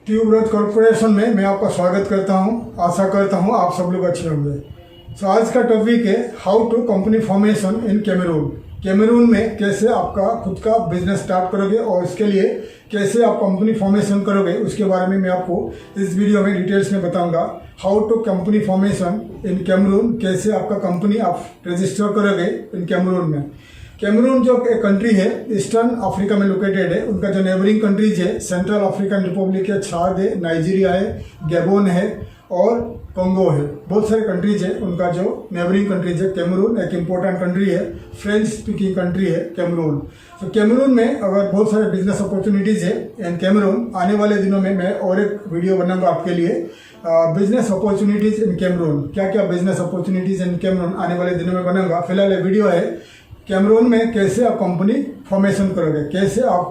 Tuberose corporation में मैं आपका स्वागत करता हूं। आशा करता हूं आप सब लोग अच्छे होंगे। तो आज का टॉपिक है how to company formation in Cameroon. Cameroon में कैसे आपका खुद का बिजनेस स्टार्ट करोगे और इसके लिए कैसे आप कंपनी फॉर्मेशन करोगे, उसके बारे में मैं आपको इस वीडियो में डिटेल्स में बताऊंगा। How to company formation in Cameroon, कैसे आपका कंपनी आप रजिस्टर करोगे इन कैमरून में। कैमरून जो एक कंट्री है ईस्टर्न अफ्रीका में लोकेटेड है। उनका जो नेबरिंग कंट्रीज है सेंट्रल अफ्रीकन रिपब्लिक है, छाद है, नाइजीरिया है, गैबोन है और कंगो है। बहुत सारे कंट्रीज है उनका जो नेबरिंग कंट्रीज है। कैमरून एक इम्पोर्टेंट कंट्री है, फ्रेंच स्पीकिंग कंट्री है कैमरून। तो कैमरून में अगर बहुत सारे बिजनेस अपॉर्चुनिटीज़ है इन कैमरून। आने वाले दिनों में मैं और एक वीडियो बनाऊंगा आपके लिए बिजनेस अपॉर्चुनिटीज़ इन कैमरून। क्या क्या बिजनेस अपॉर्चुनिटीज़ इन कैमरून आने वाले दिनों में बनाऊंगा। फिलहाल ये वीडियो है कैमरून में कैसे आप कंपनी फॉर्मेशन करोगे, कैसे आप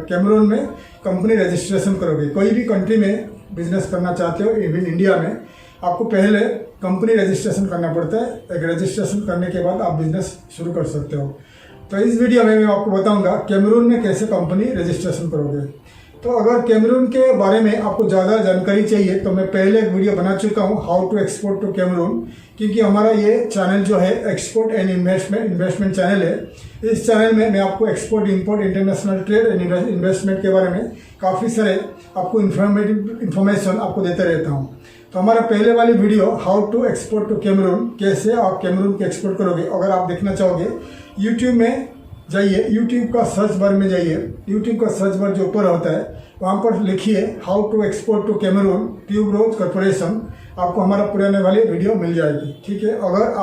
कैमरून में कंपनी रजिस्ट्रेशन करोगे। कोई भी कंट्री में बिजनेस करना चाहते हो, इवन इंडिया में, आपको पहले कंपनी रजिस्ट्रेशन करना पड़ता है। एक रजिस्ट्रेशन करने के बाद आप बिजनेस शुरू कर सकते हो। तो इस वीडियो में मैं आपको बताऊंगा कैमरून में कैसे कंपनी रजिस्ट्रेशन करोगे। तो अगर कैमरून के बारे में आपको ज़्यादा जानकारी चाहिए तो मैं पहले एक वीडियो बना चुका हूँ how to export to Cameroon, क्योंकि हमारा ये चैनल जो है एक्सपोर्ट एंड इन्वेस्टमेंट चैनल है। इस चैनल में मैं आपको export, import, international trade and investment के बारे में काफ़ी सारे आपको इन्फॉर्मेशन आपको देते रहता हूँ। तो हमारा पहले वाली video how to export to Cameroon, कैसे आप कैमरून के एक्सपोर्ट करोगे, अगर आप देखना चाहोगे यूट्यूब में जाइए, यूट्यूब का सर्च बार में जाइए। यूट्यूब का सर्च बार जो ऊपर होता है वहाँ पर लिखिए how to export to Cameroon tuberose corporation, आपको हमारा पुराने वाली वीडियो मिल जाएगी। ठीक है, अगर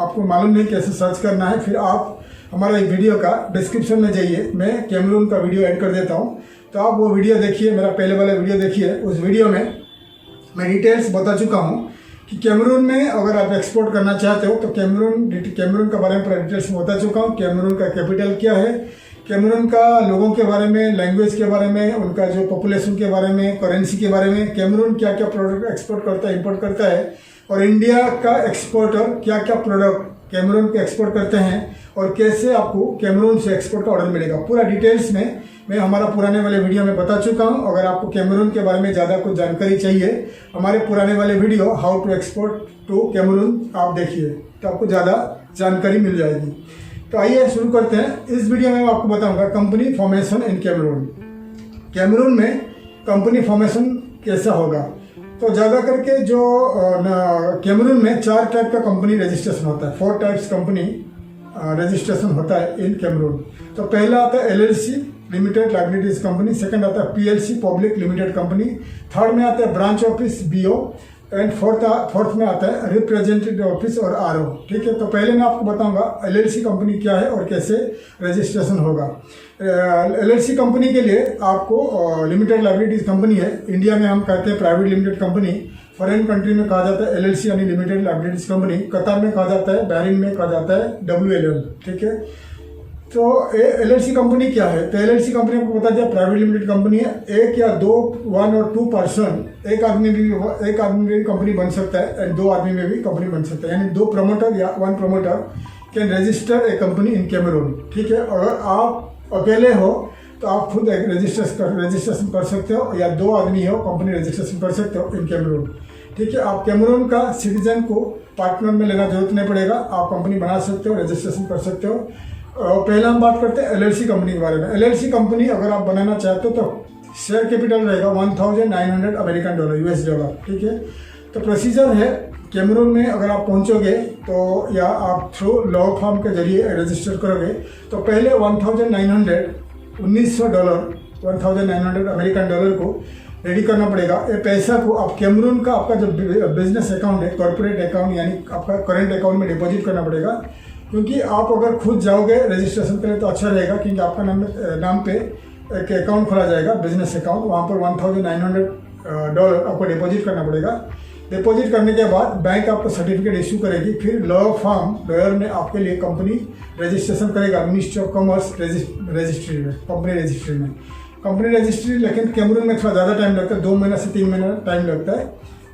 आपको मालूम नहीं कैसे सर्च करना है, फिर आप हमारा एक वीडियो का डिस्क्रिप्शन में जाइए, मैं कैमरून का वीडियो ऐड कर देता हूँ, तो आप वो वीडियो देखिए, मेरा पहले वाला वीडियो देखिए। उस वीडियो में मैं डिटेल्स बता चुका हूँ कि कैमरून में अगर आप एक्सपोर्ट करना चाहते हो तो कैमरून के बारे में पूरा डिटेल्स में बता चुका हूँ। कैमरून का कैपिटल क्या है, कैमरून का लोगों के बारे में, लैंग्वेज के बारे में, उनका जो पॉपुलेशन के बारे में, करेंसी के बारे में, कैमरून क्या क्या प्रोडक्ट एक्सपोर्ट करता है, इंपोर्ट करता है, और इंडिया का एक्सपोर्टर क्या क्या प्रोडक्ट कैमरून के एक्सपोर्ट करते हैं, और कैसे आपको कैमरून से एक्सपोर्ट का ऑर्डर मिलेगा, पूरा डिटेल्स में मैं हमारा पुराने वाले वीडियो में बता चुका हूं। अगर आपको कैमरून के बारे में ज़्यादा कुछ जानकारी चाहिए, हमारे पुराने वाले video how to export to Cameroon आप देखिए, तो आपको ज़्यादा जानकारी मिल जाएगी। तो आइए शुरू करते हैं। इस वीडियो में मैं आपको बताऊंगा company formation in Cameroon. Cameroon में कंपनी फॉर्मेशन कैसा होगा। तो ज़्यादा करके जो कैमरून में 4 टाइप का कंपनी रजिस्ट्रेशन होता है, 4 टाइप्स कंपनी रजिस्ट्रेशन होता है इन कैमरून। तो पहला आता है LLC limited liabilities company, second आता है PLC public limited company, third में आता है branch office BO, and fourth में आता है रिप्रेजेंटेटिव ऑफिस और RO। ठीक है, तो पहले मैं आपको बताऊंगा LLC कंपनी क्या है और कैसे रजिस्ट्रेशन होगा। LLC कंपनी के लिए आपको लिमिटेड लाइबिलिटीज कंपनी है, इंडिया में हम कहते हैं private limited company, foreign country में कहा जाता है LLC यानी लिमिटेड लाइबिलिटीज कंपनी, कतर में कहा जाता है, बहरीन में कहा जाता है WLL। ठीक है, तो LLC कंपनी क्या है। तो LLC कंपनी आपको बता दिया प्राइवेट लिमिटेड कंपनी है। एक या दो, 1 और 2 पर्सन, एक आदमी भी कंपनी बन सकता है एंड 2 आदमी में भी कंपनी बन सकता है, यानी 2 प्रमोटर या 1 promoter can register a company in Cameroon. ठीक है, अगर आप अकेले हो तो आप खुद एक रजिस्ट्रेशन कर सकते हो, या 2 आदमी हो कंपनी रजिस्ट्रेशन कर सकते हो इन कैमरून। ठीक है, आप कैमरून का सिटीजन को पार्टनर में लेना जरूरत नहीं पड़ेगा, आप कंपनी बना सकते हो, रजिस्ट्रेशन कर सकते हो। पहला हम बात करते हैं LLC कंपनी के बारे में। LLC कंपनी अगर आप बनाना चाहते हो तो शेयर कैपिटल रहेगा $1900 अमेरिकन डॉलर, $US। ठीक है, तो प्रोसीजर है कैमरून में अगर आप पहुंचोगे तो, या आप थ्रू लॉ फर्म के जरिए रजिस्टर करोगे, तो पहले $1900 अमेरिकन डॉलर को रेडी करना पड़ेगा। ये पैसा को आप कैमरून का आपका जो बिजनेस अकाउंट है, कॉर्पोरेट अकाउंट यानी आपका करंट अकाउंट में डिपॉजिट करना पड़ेगा, क्योंकि आप अगर खुद जाओगे रजिस्ट्रेशन करें तो अच्छा रहेगा, क्योंकि आपका नाम पे एक अकाउंट खोला जाएगा, बिजनेस अकाउंट, वहाँ पर $1900 आपको डिपॉजिट करना पड़ेगा। डिपॉजिट करने के बाद बैंक आपको सर्टिफिकेट इशू करेगी, फिर लॉयर ने आपके लिए कंपनी रजिस्ट्रेशन करेगा मिनिस्ट्री ऑफ कॉमर्स रजिस्ट्री में, कंपनी रजिस्ट्री। लेकिन कैमरून में थोड़ा ज़्यादा टाइम लगता है, 2 महीना से 3 महीना टाइम लगता है,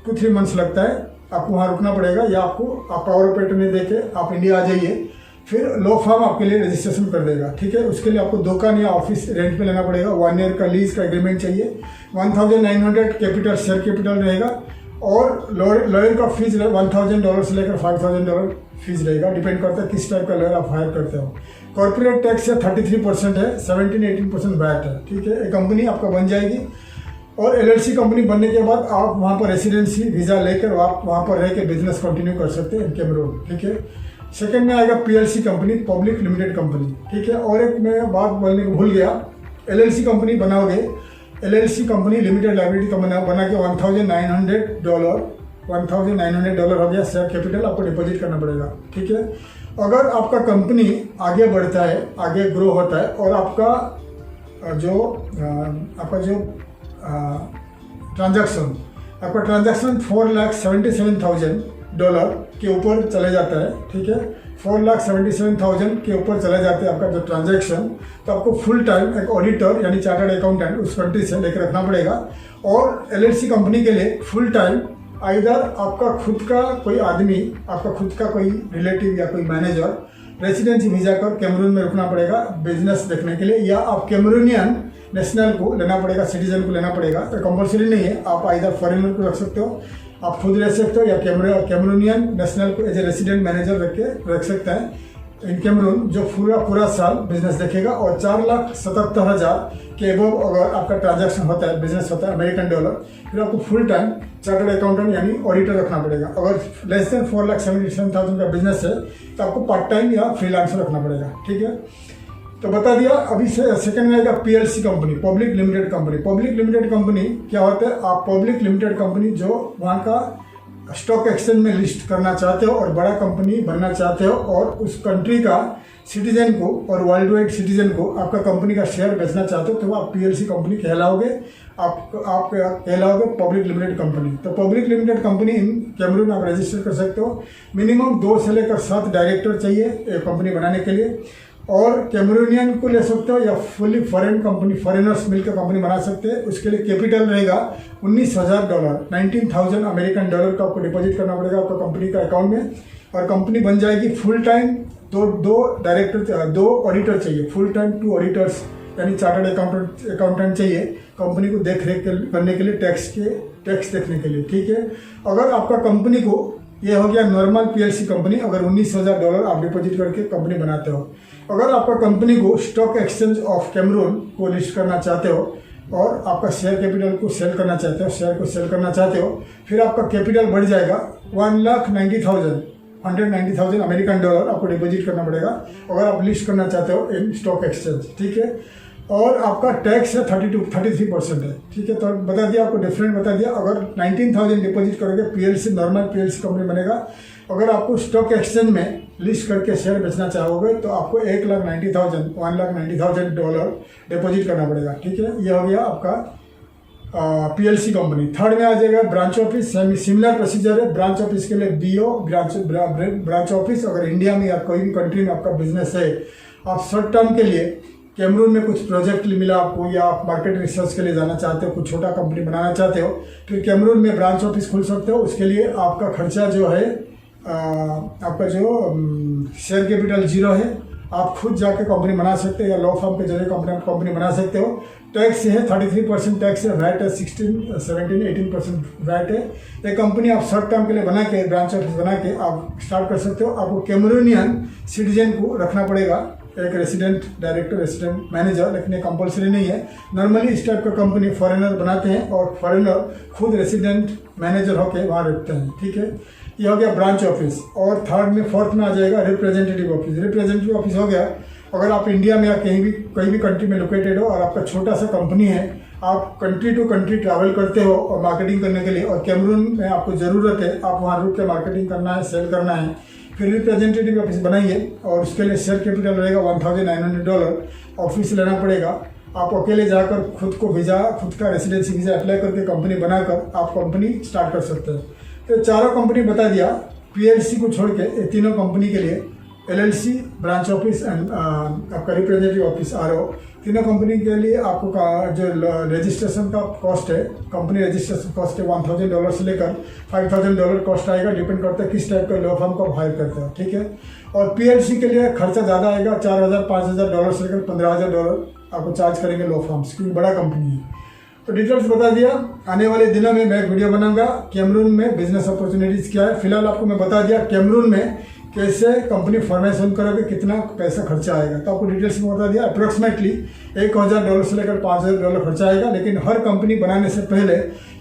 2-3 मंथ्स लगता है। आपको वहाँ रुकना पड़ेगा, या आप पावर ऑफ अटॉर्नी देके आप इंडिया आ जाइए। फिर लॉ फर्म आपके लिए रजिस्ट्रेशन कर देगा, ठीक है। उसके लिए आपको दुकान या ऑफिस रेंट पे लेना पड़ेगा, 1 ईयर का लीज का एग्रीमेंट चाहिए, 1900 कैपिटल शेयर कैपिटल रहेगा, और लॉयर का फीस $1000 से लेकर $5000 फीस रहेगा, डिपेंड करता है किस टाइप का लॉयर आप हायर करते हो। कॉर्पोरेट टैक्स है 33% है, 17-18% वैट है, ठीक है। एक कंपनी आपका बन जाएगी, और LLC कंपनी बनने के बाद आप वहाँ पर रेसिडेंसी वीज़ा लेकर आप वहाँ पर रह के बिजनेस कंटिन्यू कर सकते हैं कैमरून, ठीक है। सेकंड में आएगा PLC company, public limited company, ठीक है। और एक मैं बात बोलने को भूल गया, LLC कंपनी बनाओगे, LLC company limited liability company बना के $1900 हो गया शेयर कैपिटल, आपको डिपॉजिट करना पड़ेगा, ठीक है। अगर आपका कंपनी आगे बढ़ता है, आगे ग्रो होता है, और आपका जो ट्रांजैक्शन $4,77,000 के ऊपर चले जाता है, ठीक है। 4,77,000 के ऊपर चले जाते हैं आपका जो ट्रांजैक्शन, तो आपको फुल टाइम एक ऑडिटर यानी चार्टर्ड अकाउंटेंट उस कंट्री से लेकर रखना पड़ेगा। और LLC कंपनी के लिए फुल टाइम आइदर आपका खुद का कोई आदमी, आपका खुद का कोई रिलेटिव या कोई मैनेजर रेसिडेंसी वीजा कर कैमरून में रुकना पड़ेगा बिजनेस देखने के लिए, या आप कैमरूनियन नेशनल को लेना पड़ेगा, सिटीजन को लेना पड़ेगा। तो कंपलसरी नहीं है, आप आइदर फॉरेनर को रख सकते हो, आप खुद रह सकते हो, या कैमरूनियन नेशनल को एज ए रेसिडेंट मैनेजर रख सकते हैं इन कैमरून, जो पूरा साल बिजनेस देखेगा। और 4,77,000 के एबव अगर आपका ट्रांजैक्शन होता है, बिजनेस होता है $, फिर आपको फुल टाइम चार्टर्ड अकाउंटेंट यानी ऑडिटर रखना पड़ेगा। अगर लेस देन 4,77,000 का बिजनेस है तो आपको पार्ट टाइम या फ्रीलांसर रखना पड़ेगा, ठीक है। तो बता दिया। अभी से सेकंड में आएगा PLC company, public limited company. Public limited company क्या होता है, आप पब्लिक लिमिटेड कंपनी जो वहाँ का स्टॉक एक्सचेंज में लिस्ट करना चाहते हो और बड़ा कंपनी बनना चाहते हो, और उस कंट्री का सिटीजन को और वर्ल्ड वाइड सिटीजन को आपका कंपनी का शेयर बेचना चाहते हो, तो आप PLC कंपनी कहलाओगे, आप कहलाओगे पब्लिक लिमिटेड कंपनी। तो public limited company in Cameroon आप रजिस्टर कर सकते हो। मिनिमम 2 से लेकर 7 डायरेक्टर चाहिए एक कंपनी बनाने के लिए, और कैमरूनियन को ले सकते हो या फुली फॉरेन कंपनी, फॉरेनर्स मिलकर कंपनी बना सकते हैं। उसके लिए कैपिटल रहेगा $19,000, $19,000 का आपको डिपॉजिट करना पड़ेगा आपका कंपनी का अकाउंट में, और कंपनी बन जाएगी फुल टाइम। दो डायरेक्टर, 2 ऑडिटर चाहिए, फुल टाइम 2 ऑडिटर्स यानी चार्टर्ड अकाउंटेंट चाहिए कंपनी को देख रेख करने के लिए, टैक्स देखने के लिए, ठीक है। अगर आपका कंपनी को, ये हो गया नॉर्मल PLC कंपनी, अगर $19,000 आप डिपॉजिट करके कंपनी बनाते हो। अगर आपका कंपनी को स्टॉक एक्सचेंज ऑफ कैमरून को लिस्ट करना चाहते हो और आपका शेयर कैपिटल को सेल करना चाहते हो, शेयर को सेल करना चाहते हो, फिर आपका कैपिटल बढ़ जाएगा $190,000 आपको डिपॉजिट करना पड़ेगा अगर आप लिस्ट करना चाहते हो इन स्टॉक एक्सचेंज, ठीक है। और आपका टैक्स है 33% है, ठीक है। तो बता दिया आपको, डिफरेंट बता दिया। अगर 19,000 डिपॉजिट करोगे PLC, नॉर्मल PLC कंपनी बनेगा। अगर आपको स्टॉक एक्सचेंज में लिस्ट करके शेयर बेचना चाहोगे तो आपको $1,90,000 डिपॉजिट करना पड़ेगा, ठीक है। ये हो गया आपका PLC कंपनी। थर्ड में आ जाएगा ब्रांच ऑफिस। सिमिलर प्रोसीजर है। ब्रांच ऑफिस के लिए BO ब्रांच ऑफिस। अगर इंडिया में या कोई भी कंट्री में आपका बिजनेस है, आप शॉर्ट टर्म के लिए कैमरून में कुछ प्रोजेक्ट मिला आपको, या आप मार्केट रिसर्च के लिए जाना चाहते हो, कुछ छोटा कंपनी बनाना चाहते हो, फिर कैमरून में ब्रांच ऑफिस खोल सकते हो। उसके लिए आपका खर्चा जो है, आपका जो शेयर कैपिटल 0 है, आप खुद जाके कंपनी बना सकते हो या लॉ फर्म के जरिए कंपनी बना सकते हो। टैक्स है 33% टैक्स है, वैट है 17-18% वैट है। ये कंपनी आप शॉर्ट टर्म के लिए बना के, ब्रांच ऑफिस बना के आप स्टार्ट कर सकते हो। आपको कैमरूनियन सिटीजन को रखना पड़ेगा, एक रेसिडेंट डायरेक्टर, रेसिडेंट मैनेजर, लेकिन कंपलसरी नहीं है। नॉर्मली इस टाइप का कंपनी फॉरेनर बनाते हैं और फॉरेनर खुद रेसिडेंट मैनेजर होकर वहाँ रखते हैं, ठीक है। ये हो गया ब्रांच ऑफिस। और फोर्थ में आ जाएगा रिप्रेजेंटेटिव ऑफिस। रिप्रेजेंटेटिव ऑफिस हो गया, अगर आप इंडिया में या कोई भी कंट्री में लोकेटेड हो और आपका छोटा सा कंपनी है, आप कंट्री टू कंट्री ट्रैवल करते हो और मार्केटिंग करने के लिए, और कैमरून में आपको ज़रूरत है, आप वहाँ रुक के मार्केटिंग करना है, सेल करना है, फिर रिप्रेजेंटेटिव ऑफिस बनाइए। और उसके लिए शेयर कैपिटल रहेगा $1,900, ऑफिस लेना पड़ेगा। आप अकेले जाकर खुद का रेसिडेंसी वीज़ा अप्लाई करके कंपनी बनाकर आप कंपनी स्टार्ट कर सकते हैं। तो चारों कंपनी बता दिया। PLC को छोड़ के ये तीनों कंपनी के लिए LLC, ब्रांच ऑफिस एंड आपका रिप्रेजेंटेटिव ऑफिस RO, तीनों कंपनी के लिए आपको जो रजिस्ट्रेशन का कॉस्ट है, कंपनी रजिस्ट्रेशन कॉस्ट है $1,000 से लेकर $5,000 कॉस्ट आएगा, डिपेंड करता है किस टाइप का लॉ फर्म को हायर करता है, ठीक है। और PLC के लिए खर्चा ज़्यादा आएगा, $4,000-5,000 से लेकर $15,000 आपको चार्ज करेंगे लॉ फर्म्स, क्योंकि बड़ा कंपनी है। तो डिटेल्स बता दिया। आने वाले दिनों में मैं एक वीडियो बनाऊंगा कैमरून में बिजनेस अपॉर्चुनिटीज़ क्या है। फिलहाल आपको मैं बता दिया कैमरून में कैसे कंपनी फॉर्मेशन करोगे, कितना पैसा खर्चा आएगा, तो आपको डिटेल्स में बता दिया। अप्रोक्सीमेटली $1,000 से लेकर $5,000 खर्चा आएगा, लेकिन हर कंपनी बनाने से पहले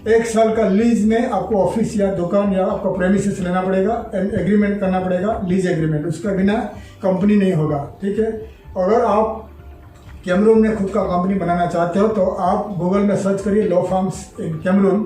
1 साल का लीज में आपको ऑफिस या दुकान या आपका प्रेमिसेस लेना पड़ेगा एंड एग्रीमेंट करना पड़ेगा, लीज एग्रीमेंट, उसका बिना कंपनी नहीं होगा, ठीक है। अगर आप कैमरून में खुद का कंपनी बनाना चाहते हो तो आप गूगल में सर्च करिए लॉ फर्म्स इन कैमरून,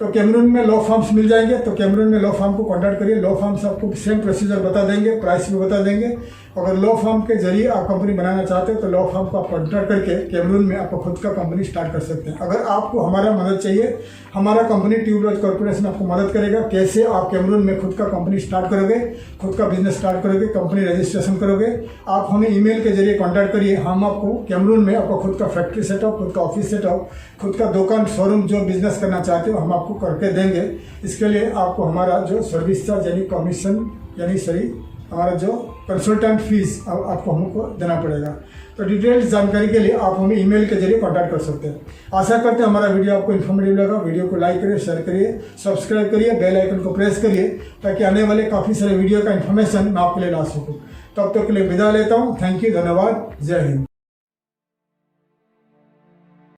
तो कैमरून में लॉ फर्म्स मिल जाएंगे। तो कैमरून में लॉ फर्म को कांटेक्ट करिए, लॉ फर्म्स आपको सेम प्रोसीजर बता देंगे, प्राइस भी बता देंगे। अगर लॉ फर्म के जरिए आप कंपनी बनाना चाहते हो तो लॉ फर्म को आप कांटेक्ट करके कैमरून में आपको खुद का कंपनी स्टार्ट कर सकते हैं। अगर आपको हमारा मदद चाहिए, हमारा कंपनी ट्यूबरोज कॉर्पोरेशन आपको मदद करेगा, कैसे आप कैमरून में खुद का कंपनी स्टार्ट करोगे, खुद का बिजनेस स्टार्ट करोगे, कंपनी रजिस्ट्रेशन करोगे। आप हमें ईमेल के जरिए कांटेक्ट करिए, हम आपको कैमरून में आपको खुद का फैक्ट्री सेटअप, खुद का ऑफिस सेटअप, खुद का दुकान, शोरूम, जो बिजनेस करना चाहते हो हम आपको करके देंगे। इसके लिए आपको हमारा जो सर्विस चार्ज यानी कमीशन यानी हमारा जो कंसल्टेंट फीस आपको हमको देना पड़ेगा। तो डिटेल्स जानकारी के लिए आप हमें ईमेल के जरिए कांटेक्ट कर सकते हैं। आशा करते हैं हमारा वीडियो आपको इन्फॉर्मेटिव लगा। वीडियो को लाइक करिए, शेयर करिए, सब्सक्राइब करिए, बेल आइकन को प्रेस करिए, ताकि आने वाले काफ़ी सारे वीडियो का इन्फॉर्मेशन मैं आपके लिए ला सकूँ। तब तक के लिए विदा लेता हूँ। थैंक यू, धन्यवाद, जय हिंद।